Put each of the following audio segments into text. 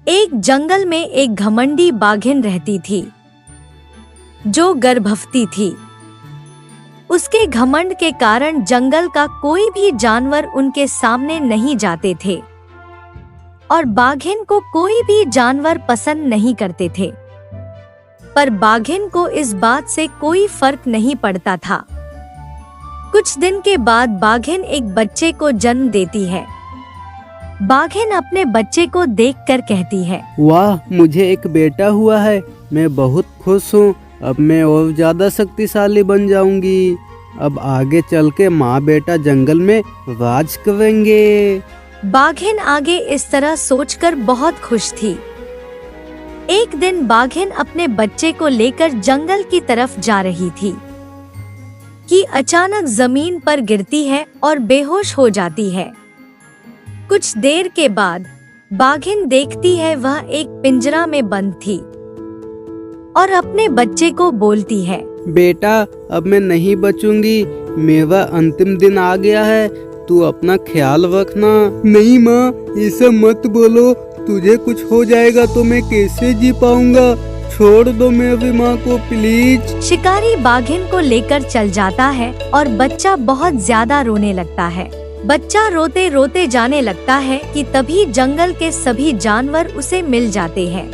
एक जंगल में एक घमंडी बाघिन रहती थी जो गर्भवती थी। उसके घमंड के कारण जंगल का कोई भी जानवर उनके सामने नहीं जाते थे और बाघिन को कोई भी जानवर पसंद नहीं करते थे। पर बाघिन को इस बात से कोई फर्क नहीं पड़ता था। कुछ दिन के बाद बाघिन एक बच्चे को जन्म देती है। बाघिन अपने बच्चे को देखकर कहती है, वाह, मुझे एक बेटा हुआ है। मैं बहुत खुश हूँ। अब मैं और ज्यादा शक्तिशाली बन जाऊंगी। अब आगे चल के माँ बेटा जंगल में राज करेंगे। बाघिन आगे इस तरह सोचकर बहुत खुश थी। एक दिन बाघिन अपने बच्चे को लेकर जंगल की तरफ जा रही थी कि अचानक जमीन पर गिरती है और बेहोश हो जाती है। कुछ देर के बाद बाघिन देखती है वह एक पिंजरा में बंद थी और अपने बच्चे को बोलती है, बेटा, अब मैं नहीं बचूंगी। मेरा अंतिम दिन आ गया है। तू अपना ख्याल रखना। नहीं माँ, ऐसा मत बोलो। तुझे कुछ हो जाएगा तो मैं कैसे जी पाऊंगा। छोड़ दो मेरी माँ को प्लीज। शिकारी बाघिन को लेकर चल जाता है और बच्चा बहुत ज्यादा रोने लगता है। बच्चा रोते रोते जाने लगता है कि तभी जंगल के सभी जानवर उसे मिल जाते हैं।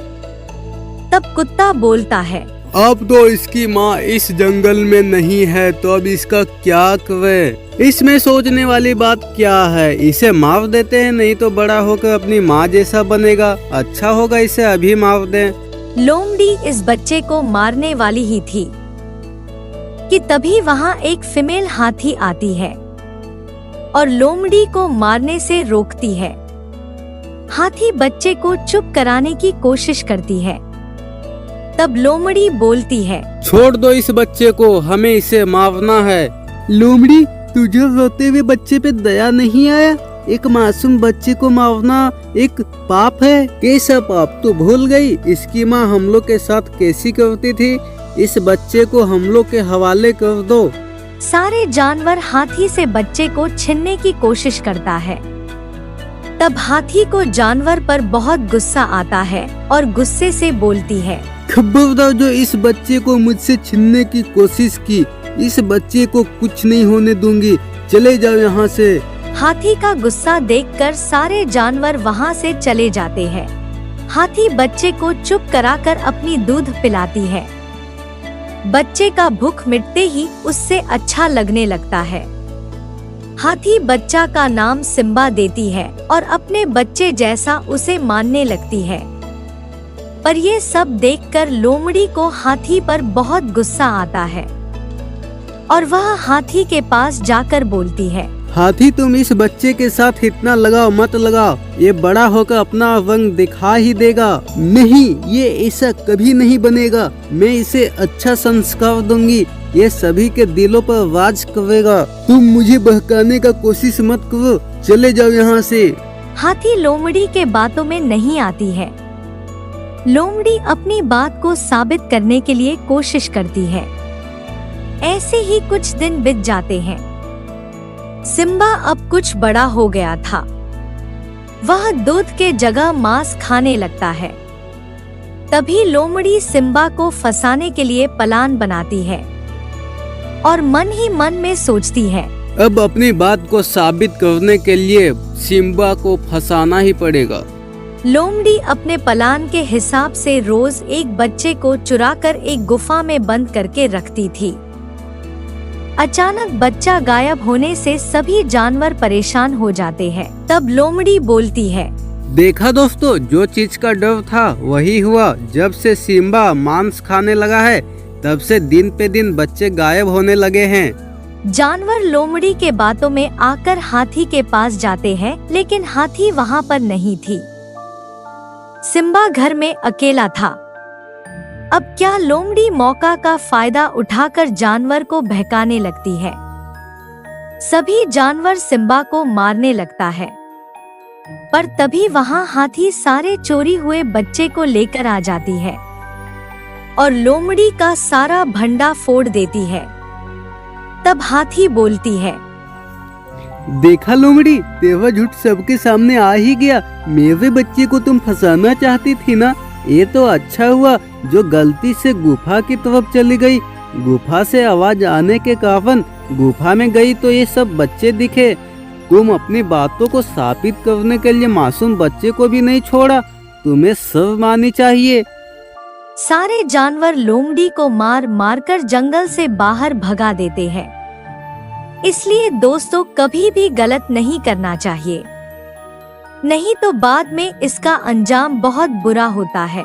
तब कुत्ता बोलता है, अब तो इसकी माँ इस जंगल में नहीं है, तो अब इसका क्या करें। इसमें सोचने वाली बात क्या है। इसे मार देते हैं, नहीं तो बड़ा होकर अपनी माँ जैसा बनेगा। अच्छा होगा इसे अभी मार दें। लोमड़ी इस बच्चे को मारने वाली ही थी कि तभी वहाँ एक फीमेल हाथी आती है और लोमड़ी को मारने से रोकती है। हाथी बच्चे को चुप कराने की कोशिश करती है। तब लोमड़ी बोलती है, छोड़ दो इस बच्चे को, हमें इसे मारना है। लोमड़ी, तुझे रोते हुए बच्चे पे दया नहीं आया? एक मासूम बच्चे को मारना एक पाप है। कैसा पाप? तू भूल गई इसकी माँ हम लोग के साथ कैसी करती थी। इस बच्चे को हम लोग के हवाले कर दो। सारे जानवर हाथी से बच्चे को छीनने की कोशिश करता है। तब हाथी को जानवर पर बहुत गुस्सा आता है और गुस्से से बोलती है, खबरदार जो इस बच्चे को मुझसे छीनने की कोशिश की, इस बच्चे को कुछ नहीं होने दूंगी। चले जाओ यहाँ से। हाथी का गुस्सा देखकर सारे जानवर वहाँ से चले जाते हैं। हाथी बच्चे को चुप कराकर अपनी दूध पिलाती है। बच्चे का भूख मिटते ही उससे अच्छा लगने लगता है। हाथी बच्चा का नाम सिम्बा देती है और अपने बच्चे जैसा उसे मानने लगती है। पर ये सब देखकर लोमड़ी को हाथी पर बहुत गुस्सा आता है और वह हाथी के पास जाकर बोलती है, हाथी, तुम इस बच्चे के साथ इतना लगाओ मत लगाओ। ये बड़ा होकर अपना रंग दिखा ही देगा। नहीं, ये ऐसा कभी नहीं बनेगा। मैं इसे अच्छा संस्कार दूंगी। ये सभी के दिलों पर राज करेगा। तुम मुझे बहकाने का कोशिश मत करो। चले जाओ यहाँ से। हाथी लोमड़ी के बातों में नहीं आती है। लोमड़ी अपनी बात को साबित करने के लिए कोशिश करती है। ऐसे ही कुछ दिन बीत जाते हैं। सिम्बा अब कुछ बड़ा हो गया था। वह दूध के जगह मांस खाने लगता है। तभी लोमड़ी सिम्बा को फंसाने के लिए प्लान बनाती है और मन ही मन में सोचती है, अब अपनी बात को साबित करने के लिए सिम्बा को फंसाना ही पड़ेगा। लोमड़ी अपने प्लान के हिसाब से रोज एक बच्चे को चुराकर एक गुफा में बंद करके रखती थी। अचानक बच्चा गायब होने से सभी जानवर परेशान हो जाते हैं। तब लोमड़ी बोलती है, देखा दोस्तों, जो चीज का डर था वही हुआ। जब से सिम्बा मांस खाने लगा है तब से दिन पे दिन बच्चे गायब होने लगे हैं। जानवर लोमड़ी के बातों में आकर हाथी के पास जाते हैं, लेकिन हाथी वहाँ पर नहीं थी। सिम्बा घर में अकेला था। अब क्या लोमड़ी मौका का फायदा उठाकर जानवर को बहकाने लगती है। सभी जानवर सिम्बा को मारने लगता है। पर तभी वहाँ हाथी सारे चोरी हुए बच्चे को लेकर आ जाती है और लोमड़ी का सारा भंडा फोड़ देती है। तब हाथी बोलती है, देखा लोमड़ी, तेरा झूठ सबके सामने आ ही गया। मेरे बच्चे को तुम फंसाना चाहती थी ना। ये तो अच्छा हुआ जो गलती से गुफा की तरफ चली गई। गुफा से आवाज आने के कारण गुफा में गई तो ये सब बच्चे दिखे। तुम अपनी बातों को साबित करने के लिए मासूम बच्चे को भी नहीं छोड़ा। तुम्हें शर्म आनी चाहिए। सारे जानवर लोमड़ी को मार मारकर जंगल से बाहर भगा देते हैं। इसलिए दोस्तों, कभी भी गलत नहीं करना चाहिए, नहीं तो बाद में इसका अंजाम बहुत बुरा होता है।